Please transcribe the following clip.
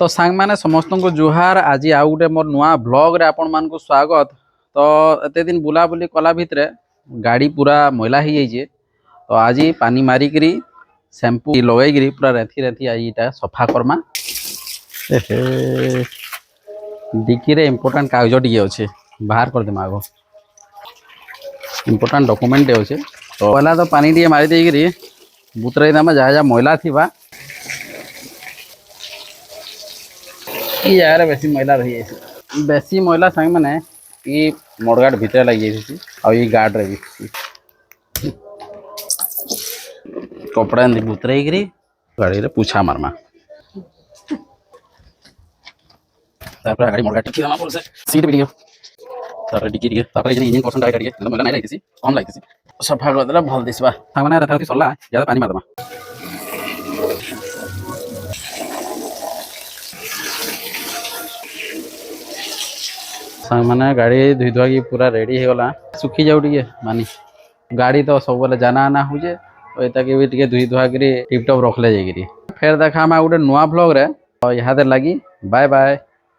तो सांग माने समस्त को जुहार आज आउ गोटे मोर नुआ ब्लॉग रे आपण मान को स्वागत। तो एते दिन बुला बुली कला भितरे गाड़ी पूरा मैला ही जाइए। तो आज पानी मारिकरी शैम्पू लगेगी पूरा रेथी रेथी आज इटा सफा करमा। डिक्की रे इम्पोर्टेंट कागज टी अच्छे बाहर कर देमा आगो इम्पोर्टेंट डॉक्यूमेंट अच्छे। तो पहला तो पानी टी मारी देगी बुतरे दामा जहाँ जहाँ मैला थी यार बेसी मैला रही है। बेसी मैला सांग माने ये मडगार्ड भितर लगी जाइए और ये गार्ड रे कपड़ा एंदी बुतरे गाड़ी रे पूछा मारमा तापर गाड़ी मडगार्ड टिकी दामा बोलसे सीट भी दियो तापर डिक्की दियो तापर जे इंजन पर्सन गाड़ी दियो मैला नहीं लागिसी कम लागिसी सफा कर देला भल दिसबा सांग माने रथा सरला ज्यादा पानी मार दमा। मैंने गाड़ी धुई धुआ की पूरा रेडी हो गला सुखी जाऊ टे मानी गाड़ी तो सब बेले जाना आना हो भी टे धुई धुआ टिप टप रखले जाइए। फिर देखा गोटे नुआ ब्लॉग रे यहाँ लगी बाय बाय।